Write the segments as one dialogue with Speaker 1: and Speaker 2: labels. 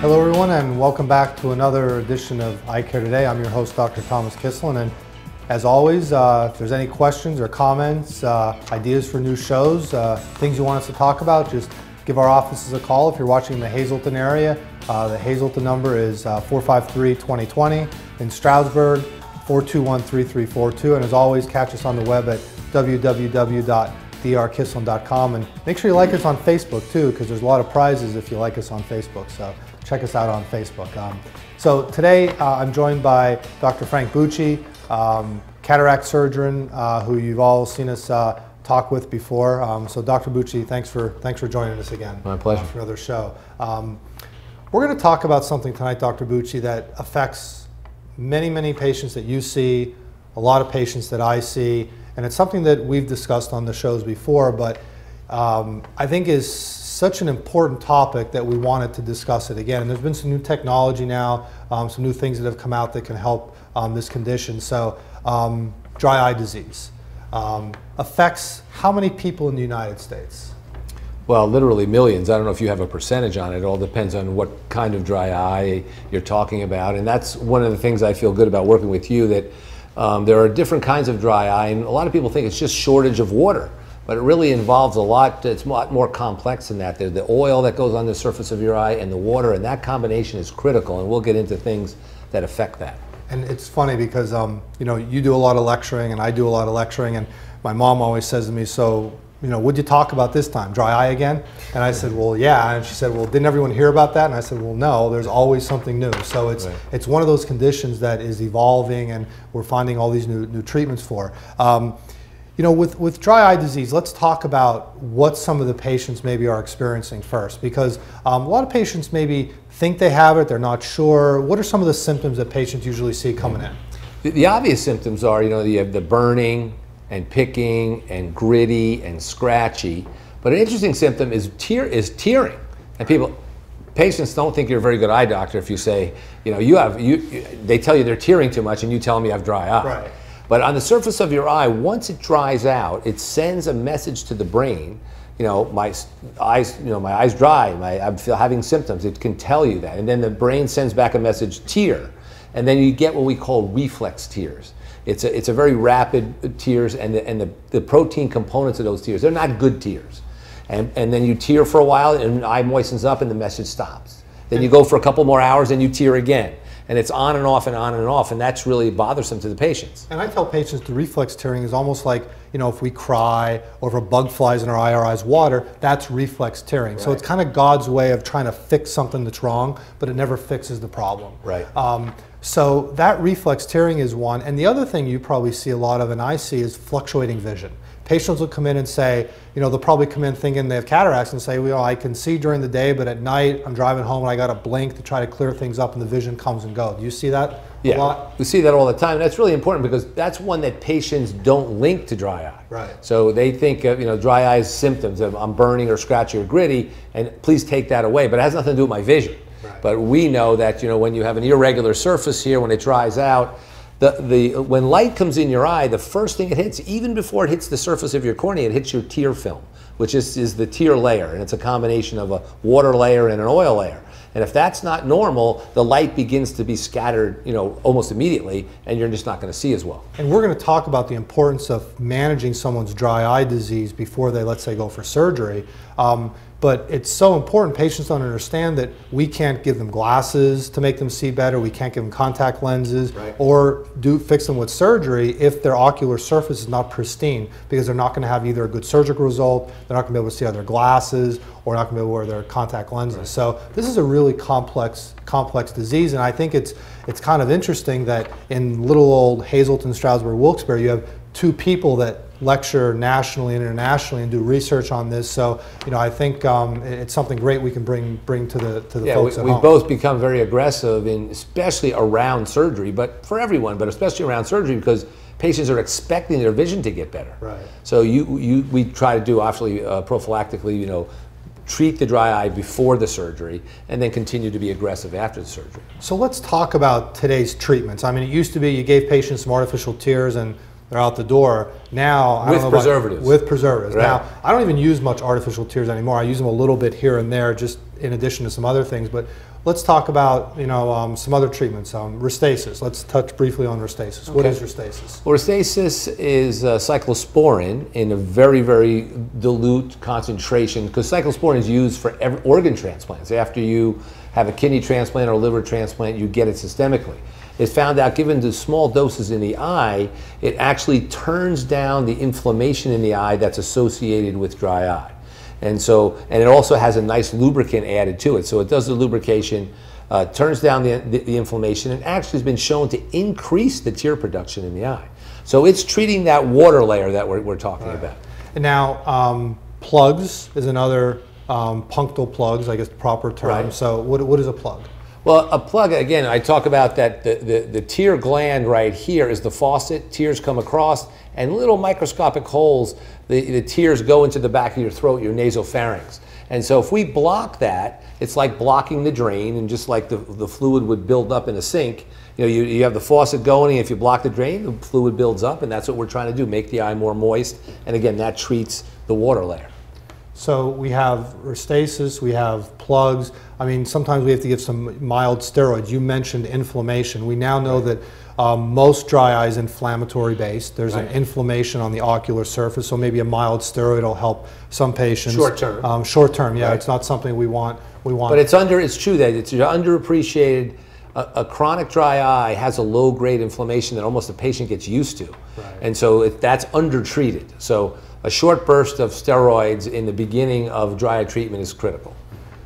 Speaker 1: Hello everyone, and welcome back to another edition of Eyecare Today. I'm your host, Dr. Thomas Kislan, and as always, if there's any questions or comments, ideas for new shows, things you want us to talk about, just give our offices a call. If you're watching in the Hazleton area, the Hazleton number is 453-2020. In Stroudsburg, 421-3342. And as always, catch us on the web at www.drkislan.com. And make sure you like us on Facebook too, because there's a lot of prizes if you like us on Facebook. So check us out on Facebook. So today I'm joined by Dr. Frank Bucci, cataract surgeon, who you've all seen us talk with before. So Dr. Bucci, thanks for joining us again.
Speaker 2: My pleasure.
Speaker 1: For another show. We're going to talk about something tonight, Dr. Bucci, that affects many patients that you see, a lot of patients that I see, and it's something that we've discussed on the shows before, but I think is such an important topic that we wanted to discuss it again. And there's been some new technology now, some new things that have come out that can help this condition. So dry eye disease affects how many people in the United States?
Speaker 2: Well, literally millions. I don't know if you have a percentage on it. It all depends on what kind of dry eye you're talking about. And that's one of the things I feel good about working with you, that there are different kinds of dry eye. And a lot of people think it's just shortage of water, but it really involves a lot. It's a lot more complex than that. There's the oil that goes on the surface of your eye and the water, and that combination is critical. And we'll get into things that affect that. And
Speaker 1: it's funny because you know, you do a lot of lecturing and I do a lot of lecturing, and my mom always says to me, so, you know, what'd you talk about this time? Dry eye again? And I said, well, yeah. And she said, well, didn't everyone hear about that? And I said, well, no, there's always something new. So it's one of those conditions that is evolving, and we're finding all these new treatments for. You know, with dry eye disease, let's talk about what some of the patients maybe are experiencing first, because a lot of patients maybe think they have it, they're not sure. What are some of the symptoms that patients usually see coming in?
Speaker 2: The obvious symptoms are, you know, you have the burning and picking and gritty and scratchy. But an interesting symptom is tearing. And patients don't think you're a very good eye doctor if you say, you know, they tell you they're tearing too much and you tell them you have dry eye.
Speaker 1: Right.
Speaker 2: But on the surface of your eye, once it dries out, it sends a message to the brain. You know, my eyes dry, I'm having symptoms. It can tell you that. And then the brain sends back a message, tear. And then you get what we call reflex tears. It's a very rapid tears, and the protein components of those tears, they're not good tears. And then you tear for a while, and the eye moistens up, and the message stops. Then you go for a couple more hours, and you tear again. And it's on and off and on and off, and that's really bothersome to the patients.
Speaker 1: And I tell patients the reflex tearing is almost like, you know, if we cry or if a bug flies in our eye, our eyes water, that's reflex tearing. Right. So it's kind of God's way of trying to fix something that's wrong, but it never fixes the problem.
Speaker 2: Right.
Speaker 1: So that reflex tearing is one. And the other thing you probably see a lot of, and I see, is fluctuating vision. Patients will come in and say, you know, they'll probably come in thinking they have cataracts and say, well, I can see during the day, but at night I'm driving home and I got to blink to try to clear things up, and the vision comes and goes. Do you see that a lot?
Speaker 2: We see that all the time. And that's really important because that's one that patients don't link to dry eye.
Speaker 1: Right.
Speaker 2: So they think of, you know, dry eye symptoms of I'm burning or scratchy or gritty, and please take that away. But it has nothing to do with my vision. Right. But we know that, you know, when you have an irregular surface here, when it dries out, when light comes in your eye, the first thing it hits, even before it hits the surface of your cornea, it hits your tear film, which is the tear layer, and it's a combination of a water layer and an oil layer. And if that's not normal, the light begins to be scattered, you know, almost immediately, and you're just not going to see as well.
Speaker 1: And we're going to talk about the importance of managing someone's dry eye disease before they, let's say, go for surgery. But it's so important. Patients don't understand that we can't give them glasses to make them see better. We can't give them contact lenses, right, or fix them with surgery if their ocular surface is not pristine, because they're not going to have either a good surgical result, they're not going to be able to see out their glasses, or not going to be able to wear their contact lenses. Right. So this is a really complex disease, and I think it's kind of interesting that in little old Hazleton, Stroudsburg, Wilkes-Barre, you have two people that lecture nationally and internationally and do research on this. So, you know, I think it's something great we can bring to the folks at home.
Speaker 2: We've both become very aggressive, especially around surgery, but for everyone, but especially around surgery, because patients are expecting their vision to get better.
Speaker 1: Right.
Speaker 2: So we try to do, obviously, prophylactically, you know, treat the dry eye before the surgery, and then continue to be aggressive after the surgery.
Speaker 1: So let's talk about today's treatments. I mean, it used to be you gave patients some artificial tears and they're out the door. Now,
Speaker 2: with preservatives.
Speaker 1: With preservatives.
Speaker 2: Right.
Speaker 1: Now, I don't even use much artificial tears anymore. I use them a little bit here and there, just in addition to some other things. But let's talk about some other treatments. Restasis. Let's touch briefly on restasis. Okay. What is restasis?
Speaker 2: Well, restasis is cyclosporin in a very, very dilute concentration, because cyclosporin is used for organ transplants. After you have a kidney transplant or a liver transplant, you get it systemically. It's found out, given the small doses in the eye, it actually turns down the inflammation in the eye that's associated with dry eye. And it also has a nice lubricant added to it. So it does the lubrication, turns down the inflammation, and actually has been shown to increase the tear production in the eye. So it's treating that water layer that we're talking about.
Speaker 1: And now, plugs is another, punctal plugs, I guess the proper term.
Speaker 2: Right.
Speaker 1: So what is a plug?
Speaker 2: Well, a plug, again, I talk about that the tear gland right here is the faucet. Tears come across, and little microscopic holes, the tears go into the back of your throat, your nasopharynx. And so if we block that, it's like blocking the drain, and just like the fluid would build up in a sink, you have the faucet going, and if you block the drain, the fluid builds up, and that's what we're trying to do, make the eye more moist. And again, that treats the water layer.
Speaker 1: So we have restasis, we have plugs. I mean, sometimes we have to give some mild steroids. You mentioned inflammation. We now know that most dry eye is inflammatory based. There's an inflammation on the ocular surface, so maybe a mild steroid will help some patients.
Speaker 2: Short term.
Speaker 1: Short term, yeah. Right. It's not something we want.
Speaker 2: But it's true that it's underappreciated. A chronic dry eye has a low-grade inflammation that almost the patient gets used to. Right. And so that's undertreated. So a short burst of steroids in the beginning of dry eye treatment is critical.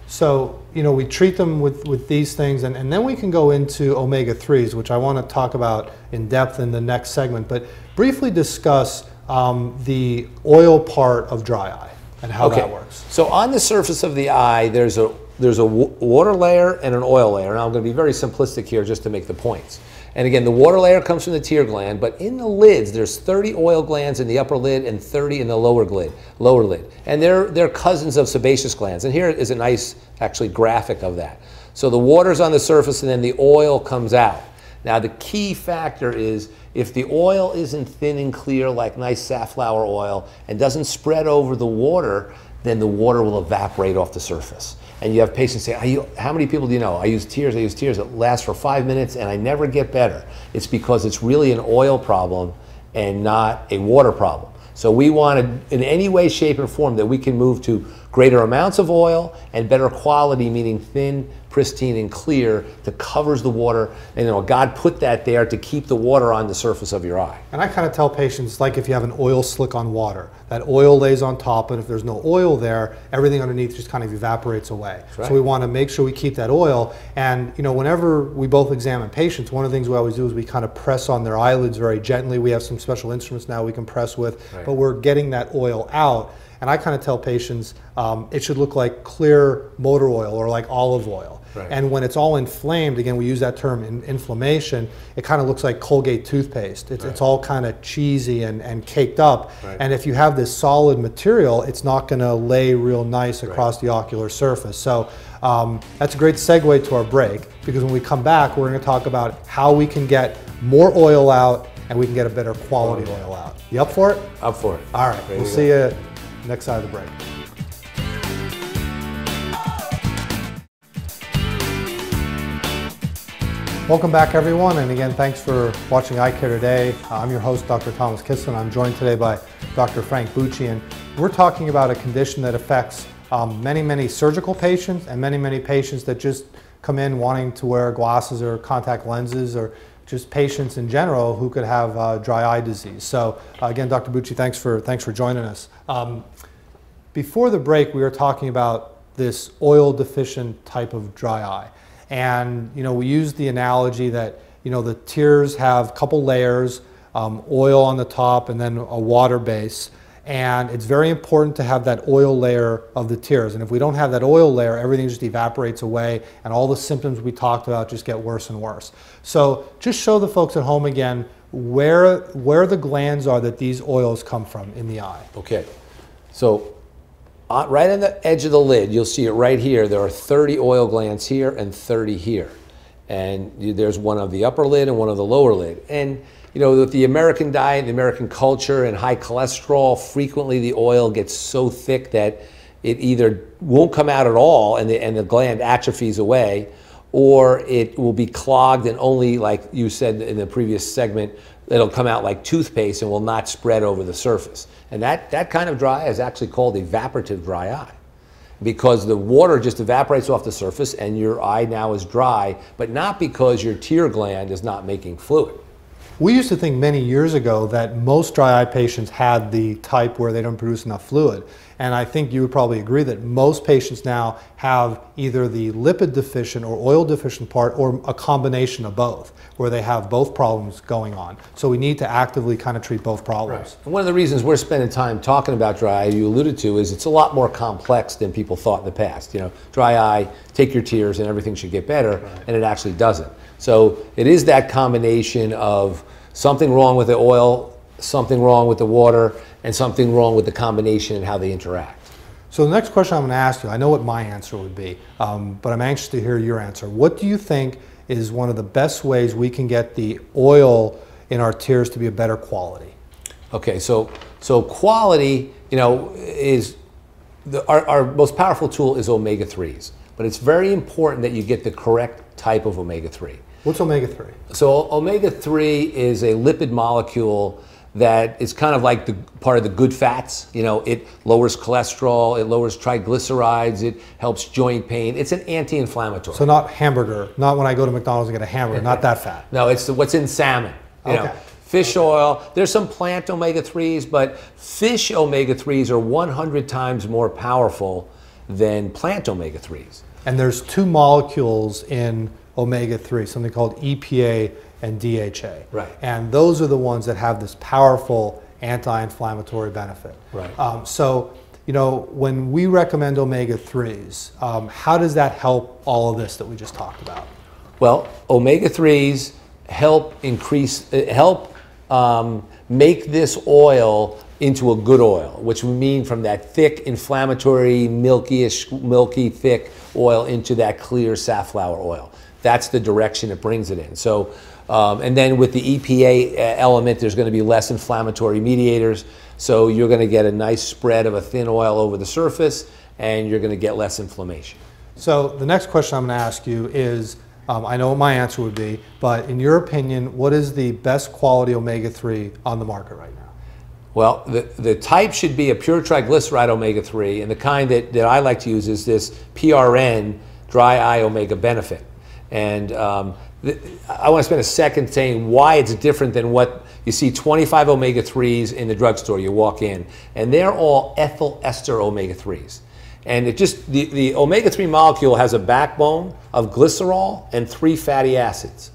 Speaker 1: So, we treat them with these things, and then we can go into omega-3s, which I want to talk about in depth in the next segment, but briefly discuss the oil part of dry eye and how that works.
Speaker 2: So on the surface of the eye, there's a water layer and an oil layer, and I'm going to be very simplistic here just to make the points. And again, the water layer comes from the tear gland, but in the lids, there's 30 oil glands in the upper lid and 30 in the lower lid. And they're cousins of sebaceous glands. And here is a nice, actually, graphic of that. So the water's on the surface, and then the oil comes out. Now, the key factor is if the oil isn't thin and clear like nice safflower oil and doesn't spread over the water, then the water will evaporate off the surface. And you have patients say, how many people do you know? I use tears. It lasts for 5 minutes and I never get better. It's because it's really an oil problem and not a water problem. So we want to, in any way, shape, or form, that we can move to greater amounts of oil and better quality, meaning thin, pristine, and clear, that covers the water. And God put that there to keep the water on the surface of your eye.
Speaker 1: And I kind of tell patients, like if you have an oil slick on water, that oil lays on top, and if there's no oil there, everything underneath just kind of evaporates away. Right. So we want to make sure we keep that oil. And whenever we both examine patients, one of the things we always do is we kind of press on their eyelids very gently. We have some special instruments now we can press with, but we're getting that oil out. And I kind of tell patients it should look like clear motor oil or like olive oil. Right. And when it's all inflamed, again, we use that term inflammation, it kind of looks like Colgate toothpaste. It's all kind of cheesy and caked up. Right. And if you have this solid material, it's not going to lay real nice across the ocular surface. So that's a great segue to our break, because when we come back, we're going to talk about how we can get more oil out and we can get a better quality oil out. You up for it?
Speaker 2: Up for it.
Speaker 1: All right. We'll see you next side of the break. Welcome back, everyone, and again, thanks for watching Eyecare today. I'm your host, Dr. Thomas Kislan. I'm joined today by Dr. Frank Bucci, and we're talking about a condition that affects many surgical patients and many patients that just come in wanting to wear glasses or contact lenses, or just patients in general who could have dry eye disease. So again, Dr. Bucci, thanks for joining us. Before the break, we were talking about this oil deficient type of dry eye. And we used the analogy that the tears have a couple layers, oil on the top and then a water base. And it's very important to have that oil layer of the tears. And if we don't have that oil layer, everything just evaporates away, and all the symptoms we talked about just get worse and worse. So just show the folks at home again where the glands are that these oils come from in the eye.
Speaker 2: Okay. So right on the edge of the lid, you'll see it right here. There are 30 oil glands here and 30 here. And there's one of the upper lid and one of the lower lid. And with the American diet, the American culture, and high cholesterol, frequently the oil gets so thick that it either won't come out at all and the gland atrophies away, or it will be clogged and only, like you said in the previous segment, it'll come out like toothpaste and will not spread over the surface. And that kind of dry eye is actually called evaporative dry eye, because the water just evaporates off the surface and your eye now is dry, but not because your tear gland is not making fluid.
Speaker 1: We used to think many years ago that most dry eye patients had the type where they don't produce enough fluid. And I think you would probably agree that most patients now have either the lipid deficient or oil deficient part, or a combination of both, where they have both problems going on. So we need to actively kind of treat both problems.
Speaker 2: Right. And one of the reasons we're spending time talking about dry eye, you alluded to, is it's a lot more complex than people thought in the past. You know, dry eye, take your tears and everything should get better, and it actually doesn't. So it is that combination of something wrong with the oil, something wrong with the water, and something wrong with the combination and how they interact.
Speaker 1: So the next question I'm going to ask you, I know what my answer would be, but I'm anxious to hear your answer. What do you think is one of the best ways we can get the oil in our tears to be a better quality?
Speaker 2: Okay, so quality, you know, is our most powerful tool is omega-3s, but it's very important that you get the correct type of omega-3.
Speaker 1: What's omega-3?
Speaker 2: So omega-3 is a lipid molecule that is kind of like the part of the good fats. You know, it lowers cholesterol, it lowers triglycerides, it helps joint pain. It's an anti-inflammatory.
Speaker 1: So not hamburger, not when I go to McDonald's and get a hamburger, not that fat.
Speaker 2: No, it's what's in salmon. You know, fish oil. There's some plant omega-3s, but fish omega-3s are 100 times more powerful than plant omega-3s.
Speaker 1: And there's two molecules in omega-3, something called EPA and DHA.
Speaker 2: Right.
Speaker 1: And those are the ones that have this powerful anti-inflammatory benefit.
Speaker 2: Right.
Speaker 1: So, you know, when we recommend omega-3s, how does that help all of this that we just talked about?
Speaker 2: Well, omega-3s help make this oil into a good oil, which we mean from that thick, inflammatory, milky, thick oil into that clear safflower oil. That's the direction it brings it in. So, and then with the EPA element, there's going to be less inflammatory mediators. So you're going to get a nice spread of a thin oil over the surface, and you're going to get less inflammation.
Speaker 1: So the next question I'm going to ask you is, I know what my answer would be, but in your opinion, what is the best quality omega-3 on the market right now?
Speaker 2: Well, the type should be a pure triglyceride omega-3, and the kind that I like to use is this PRN dry eye omega benefit. And I want to spend a second saying why it's different than what you see 25 omega-3s in the drugstore. You walk in, and they're all ethyl ester omega-3s. And it just, the omega-3 molecule has a backbone of glycerol and 3 fatty acids.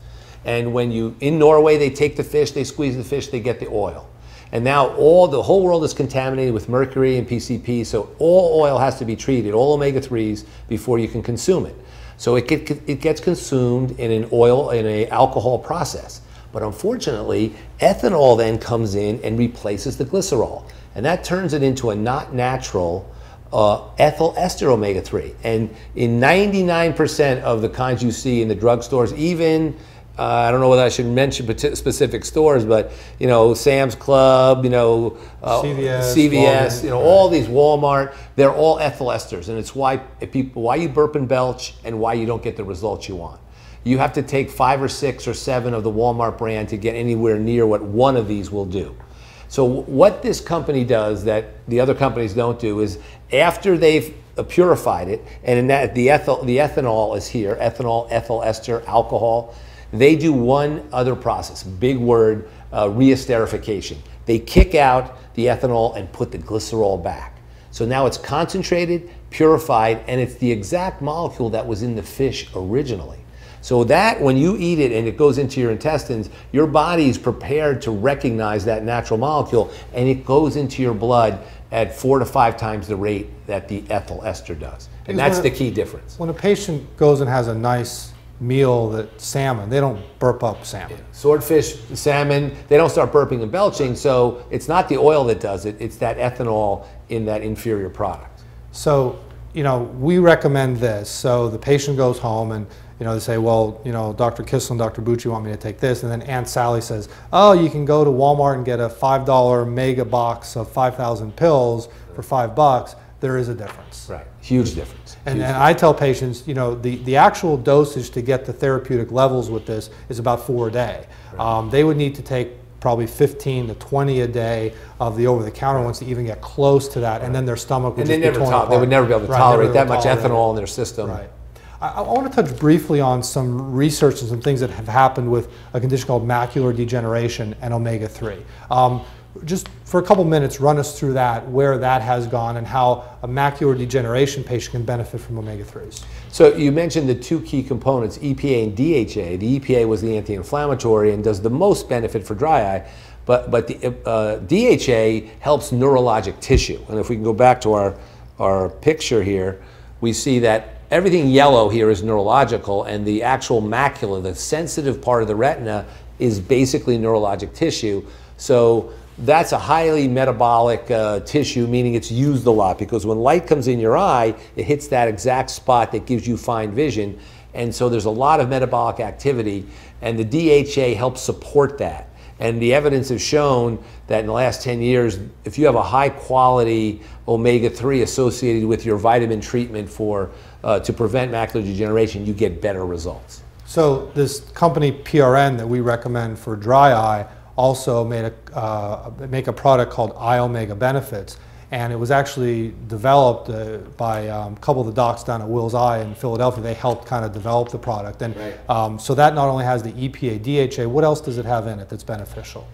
Speaker 2: And when in Norway, they take the fish, they squeeze the fish, they get the oil. And now the whole world is contaminated with mercury and PCP, so all oil has to be treated, all omega-3s, before you can consume it. So it gets consumed in an alcohol process. But unfortunately, ethanol then comes in and replaces the glycerol. And that turns it into a not natural ethyl ester omega-3. And in 99% of the kinds you see in the drugstores, even I don't know whether I should mention specific stores, but you know, Sam's Club, you know, CVS, you know, all these, Walmart, they're all ethyl esters, and it's why you burp and belch and why you don't get the results you want. You have to take 5 or 6 or 7 of the Walmart brand to get anywhere near what one of these will do. So what this company does that the other companies don't do is, after they've purified it, and in that the ethanol is here, ethanol, ethyl ester, alcohol. They do one other process, big word, reesterification. They kick out the ethanol and put the glycerol back. So now it's concentrated, purified, and it's the exact molecule that was in the fish originally. So that when you eat it and it goes into your intestines, your body is prepared to recognize that natural molecule, and it goes into your blood at 4 to 5 times the rate that the ethyl ester does. And that's the key difference.
Speaker 1: When a patient goes and has a nice meal, that salmon, they don't burp up salmon.
Speaker 2: Yeah. Swordfish, salmon, they don't start burping and belching, so it's not the oil that does it, it's that ethanol in that inferior product.
Speaker 1: So, you know, we recommend this. So the patient goes home and, you know, they say, well, you know, Dr. Kislan, Dr. Bucci want me to take this. And then Aunt Sally says, oh, you can go to Walmart and get a $5 mega box of 5,000 pills for $5. there is a difference.
Speaker 2: Right, huge difference.
Speaker 1: And I tell patients, you know, the actual dosage to get the therapeutic levels with this is about 4 a day. Right. They would need to take probably 15 to 20 a day of the over-the-counter ones to even get close to that, and then their stomach would just be torn apart.
Speaker 2: They would never be able to tolerate that much ethanol in their system.
Speaker 1: Right. I want to touch briefly on some research and some things that have happened with a condition called macular degeneration and omega-3. Just for a couple minutes, run us through that, where that has gone, and how a macular degeneration patient can benefit from omega-3s.
Speaker 2: So you mentioned the two key components, EPA and DHA. The EPA was the anti-inflammatory and does the most benefit for dry eye, but the DHA helps neurologic tissue. And if we can go back to our picture here, we see that everything yellow here is neurological, and the actual macula, the sensitive part of the retina, is basically neurologic tissue. So that's a highly metabolic tissue, meaning it's used a lot, because when light comes in your eye, it hits that exact spot that gives you fine vision. And so there's a lot of metabolic activity, and the DHA helps support that. And the evidence has shown that in the last 10 years, if you have a high quality omega-3 associated with your vitamin treatment to prevent macular degeneration, you get better results.
Speaker 1: So this company PRN that we recommend for dry eye also make a product called Eye Omega Benefits, and it was actually developed by a couple of the docs down at Will's Eye in Philadelphia. They helped kind of develop the product, and so that not only has the EPA, DHA, what else does it have in it that's beneficial?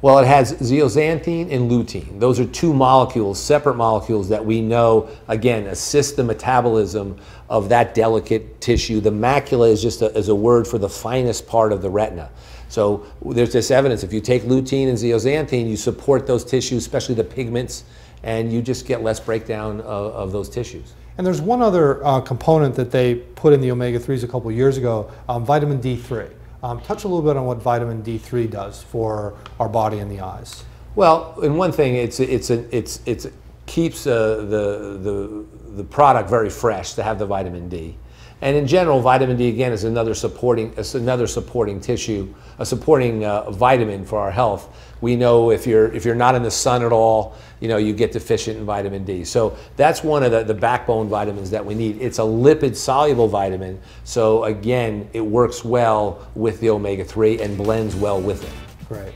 Speaker 2: Well, it has zeaxanthine and lutein. Those are two molecules, separate molecules, that we know, again, assist the metabolism of that delicate tissue. The macula is just a word for the finest part of the retina. So there's this evidence, if you take lutein and zeaxanthine, you support those tissues, especially the pigments, and you just get less breakdown of those tissues.
Speaker 1: And there's one other component that they put in the omega-3s a couple years ago, vitamin D3. Touch a little bit on what vitamin D3 does for our body and the eyes.
Speaker 2: Well, in one thing, it keeps the product very fresh to have the vitamin D. And in general, vitamin D, again, is another supporting tissue, a supporting vitamin for our health. We know if you're not in the sun at all, you know, you get deficient in vitamin D. So that's one of the backbone vitamins that we need. It's a lipid-soluble vitamin, so again, it works well with the omega-3 and blends well with it.
Speaker 1: Great.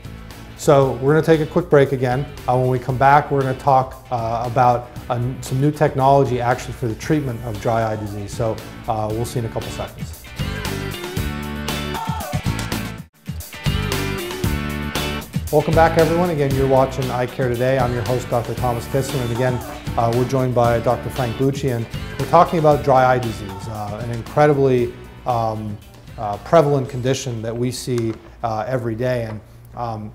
Speaker 1: So we're going to take a quick break again. When we come back, we're going to talk about some new technology actually for the treatment of dry eye disease. So we'll see in a couple seconds. Welcome back, everyone. Again, you're watching Eyecare Today. I'm your host, Dr. Thomas Kislan, and again, we're joined by Dr. Frank Bucci, and we're talking about dry eye disease, an incredibly prevalent condition that we see every day. And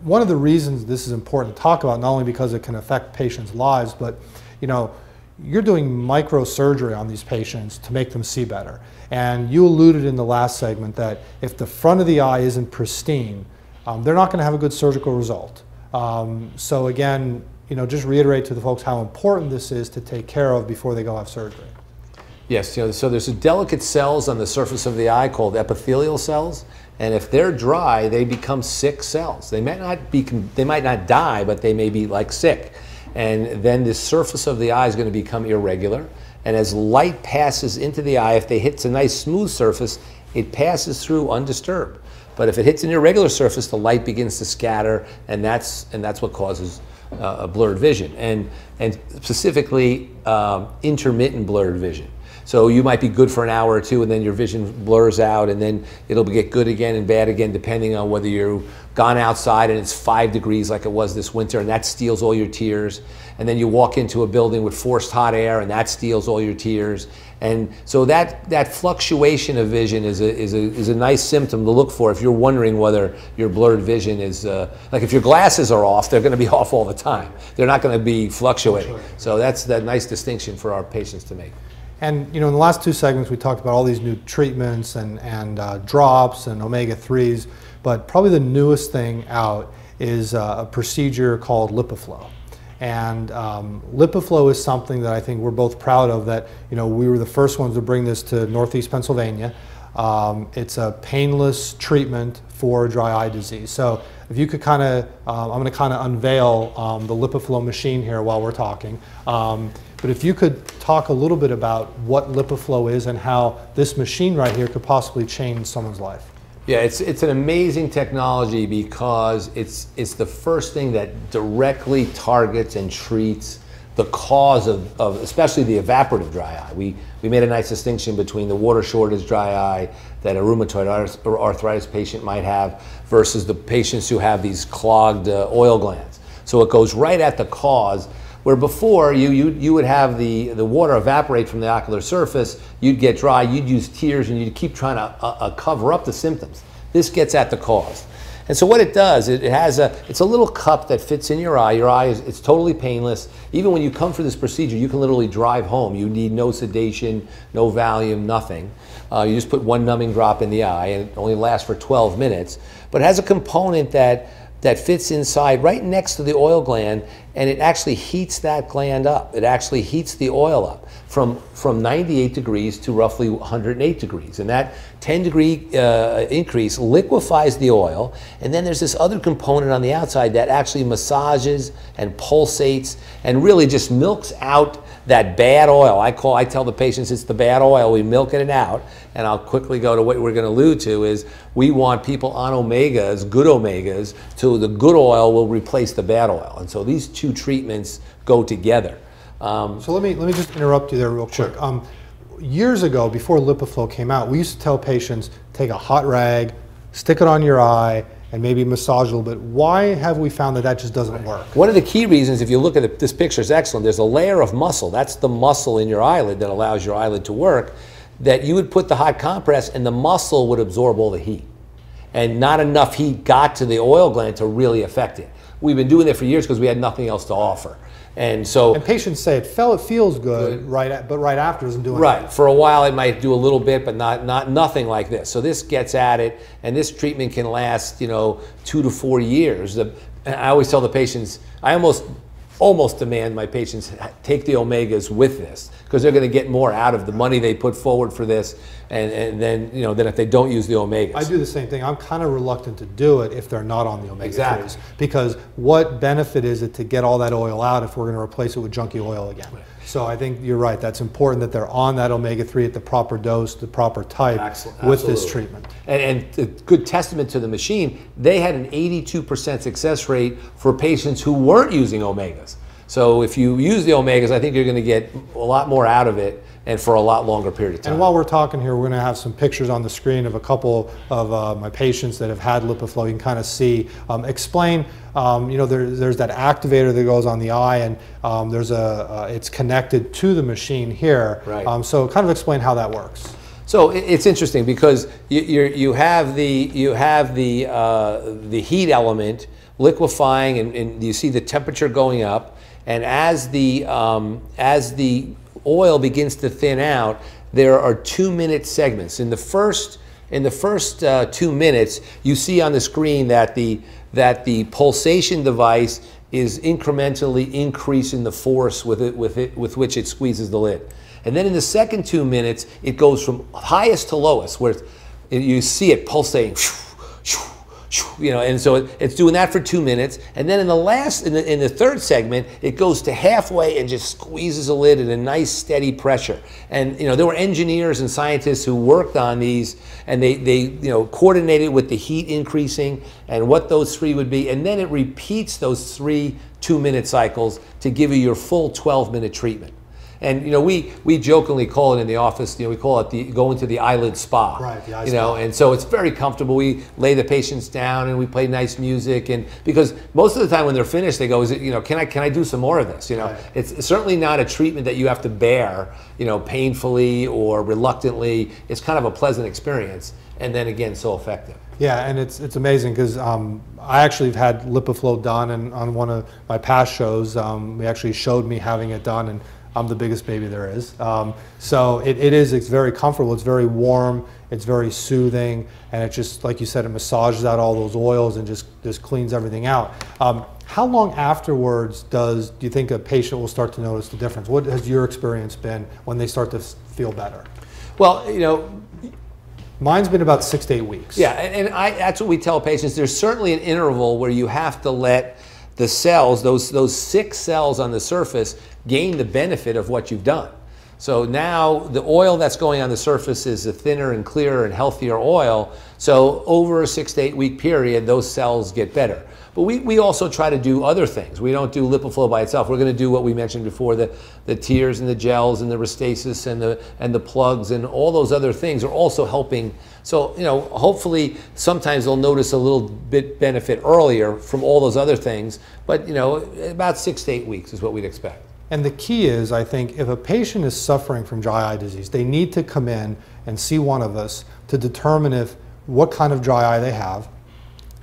Speaker 1: one of the reasons this is important to talk about, not only because it can affect patients' lives, but you know, you're doing microsurgery on these patients to make them see better. And you alluded in the last segment that if the front of the eye isn't pristine, they're not going to have a good surgical result. So again, you know, just reiterate to the folks how important this is to take care of before they go have surgery.
Speaker 2: Yes, you know, so there's delicate cells on the surface of the eye called epithelial cells, and if they're dry, they become sick cells. They might not die, but they may be like sick. And then the surface of the eye is going to become irregular, and as light passes into the eye, if they hit a nice smooth surface, it passes through undisturbed. But if it hits an irregular surface, the light begins to scatter, and that's what causes a blurred vision, and specifically intermittent blurred vision. So you might be good for an hour or two, and then your vision blurs out, and then it'll get good again and bad again, depending on whether you've gone outside and it's 5 degrees like it was this winter, and that steals all your tears. And then you walk into a building with forced hot air, and that steals all your tears. And so that fluctuation of vision is a nice symptom to look for if you're wondering whether your blurred vision is, like if your glasses are off, they're going to be off all the time. They're not going to be fluctuating. So that's that nice distinction for our patients to make.
Speaker 1: And you know, in the last 2 segments, we talked about all these new treatments and drops and omega-3s, but probably the newest thing out is a procedure called LipiFlow. And LipiFlow is something that I think we're both proud of, that you know, we were the first ones to bring this to Northeast Pennsylvania. It's a painless treatment for dry eye disease. So if you could kind of, I'm going to kind of unveil the LipiFlow machine here while we're talking. but if you could talk a little bit about what LipiFlow is and how this machine right here could possibly change someone's life.
Speaker 2: Yeah, it's an amazing technology because it's the first thing that directly targets and treats the cause of especially the evaporative dry eye. We made a nice distinction between the water shortage dry eye that a rheumatoid arthritis patient might have versus the patients who have these clogged oil glands. So it goes right at the cause, where before you would have the water evaporate from the ocular surface, you'd get dry, you'd use tears, and you'd keep trying to cover up the symptoms. This gets at the cause. And so what it does, it's a little cup that fits in your eye. Your eye it's totally painless. Even when you come for this procedure, you can literally drive home. You need no sedation, no Valium, nothing. You just put one numbing drop in the eye, and it only lasts for 12 minutes. But it has a component that fits inside right next to the oil gland, and it actually heats that gland up. It actually heats the oil up from 98 degrees to roughly 108 degrees. And that 10-degree increase liquefies the oil. And then there's this other component on the outside that actually massages and pulsates and really just milks out that bad oil. I tell the patients it's the bad oil. We milk it out. And I'll quickly go to what we're going to allude to is we want people on omegas, good omegas, so the good oil will replace the bad oil. And so these two treatments go together.
Speaker 1: So let me just interrupt you there real quick.
Speaker 2: Sure.
Speaker 1: Years ago, before LipiFlow came out, we used to tell patients, take a hot rag, stick it on your eye, and maybe massage a little bit. Why have we found that just doesn't work?
Speaker 2: One of the key reasons, if you look at this picture, is excellent. There's a layer of muscle. That's the muscle in your eyelid that allows your eyelid to work, that you would put the hot compress and the muscle would absorb all the heat. And not enough heat got to the oil gland to really affect it. We've been doing it for years because we had nothing else to offer. And
Speaker 1: patients say it feels good, but right after isn't doing
Speaker 2: right.
Speaker 1: Anything.
Speaker 2: For a while it might do a little bit, but nothing like this. So this gets at it, and this treatment can last 2 to 4 years. I always tell the patients, I almost demand my patients take the omegas with this because they're going to get more out of the money they put forward for this, and then than if they don't use the omegas.
Speaker 1: I do the same thing. I'm kind of reluctant to do it if they're not on the omega-3s.
Speaker 2: Exactly.
Speaker 1: Because what benefit is it to get all that oil out if we're going to replace it with junky oil again?
Speaker 2: Right.
Speaker 1: So I think you're right. That's important that they're on that omega-3 at the proper dose, the proper type with this treatment.
Speaker 2: And a good testament to the machine, they had an 82% success rate for patients who weren't using omegas. So if you use the omegas, I think you're going to get a lot more out of it and for a lot longer period of time.
Speaker 1: And while we're talking here, we're going to have some pictures on the screen of a couple of my patients that have had LipiFlow. You can kind of see, explain, there's that activator that goes on the eye, and it's connected to the machine here.
Speaker 2: Right.
Speaker 1: So kind of explain how that works.
Speaker 2: So it's interesting because you have the heat element liquefying, and you see the temperature going up, and as the oil begins to thin out, there are 2-minute segments. In the first 2 minutes, you see on the screen that the pulsation device is incrementally increasing the force with which it squeezes the lid. And then in the second 2 minutes, it goes from highest to lowest, where you see it pulsating, and so it's doing that for 2 minutes. And then in the third segment, it goes to halfway and just squeezes the lid at a nice steady pressure. And there were engineers and scientists who worked on these, and they coordinated with the heat increasing and what those three would be. And then it repeats those 3 2-minute cycles to give you your full 12-minute treatment. And we jokingly call it in the office, we call it going to the eyelid spa.
Speaker 1: Right, the eye spa.
Speaker 2: And so it's very comfortable. We lay the patients down and we play nice music, and because most of the time when they're finished, they go, can I do some more of this?
Speaker 1: Right.
Speaker 2: It's certainly not a treatment that you have to bear, painfully or reluctantly. It's kind of a pleasant experience, and then again, so effective.
Speaker 1: Yeah, and it's amazing because I actually have had LipiFlow done, and on one of my past shows, we actually showed me having it done, and I'm the biggest baby there is. So it's very comfortable, it's very warm, it's very soothing, and it just, like you said, it massages out all those oils and just cleans everything out. How long afterwards do you think a patient will start to notice the difference? What has your experience been when they start to feel better?
Speaker 2: Well,
Speaker 1: mine's been about 6 to 8 weeks.
Speaker 2: Yeah, and that's what we tell patients. There's certainly an interval where you have to let the cells, those sick cells on the surface, gain the benefit of what you've done. So now the oil that's going on the surface is a thinner and clearer and healthier oil. So over a 6 to 8 week period, those cells get better. But we also try to do other things. We don't do LipiFlow by itself. We're going to do what we mentioned before, the tears and the gels and the Restasis and the plugs and all those other things are also helping. So, you know, hopefully sometimes they'll notice a little bit benefit earlier from all those other things. But, you know, about 6 to 8 weeks is what we'd expect.
Speaker 1: And the key is, I think, if a patient is suffering from dry eye disease, they need to come in and see one of us to determine what kind of dry eye they have.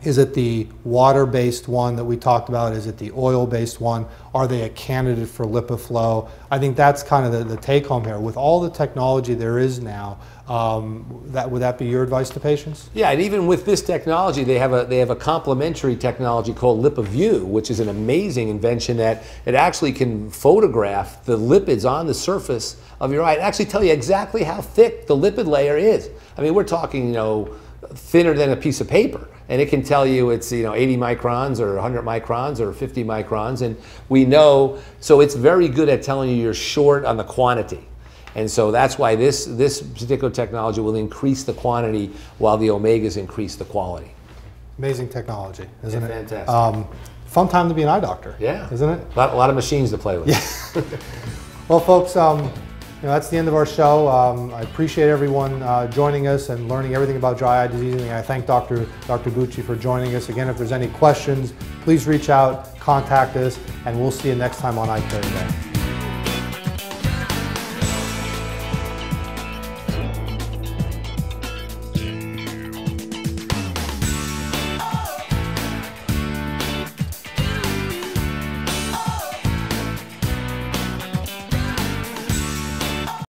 Speaker 1: Is it the water-based one that we talked about? Is it the oil-based one? Are they a candidate for LipiFlow? I think that's kind of the take-home here. With all the technology there is now, would that be your advice to patients?
Speaker 2: Yeah, and even with this technology, they have a complementary technology called LipiView, which is an amazing invention that it actually can photograph the lipids on the surface of your eye and actually tell you exactly how thick the lipid layer is. I mean, we're talking, you know, thinner than a piece of paper, and it can tell you it's, you know, 80 microns or 100 microns or 50 microns, and we know, so it's very good at telling you you're short on the quantity. And so that's why this particular technology will increase the quantity while the omegas increase the quality.
Speaker 1: Amazing technology, isn't it?
Speaker 2: Fantastic.
Speaker 1: Fun time to be an eye doctor.
Speaker 2: Yeah.
Speaker 1: Isn't it?
Speaker 2: A lot of machines to play with.
Speaker 1: Yeah. Well, folks, you know, that's the end of our show. I appreciate everyone joining us and learning everything about dry eye disease. And I thank Dr. Bucci for joining us. Again, if there's any questions, please reach out, contact us, and we'll see you next time on Eyecare Today.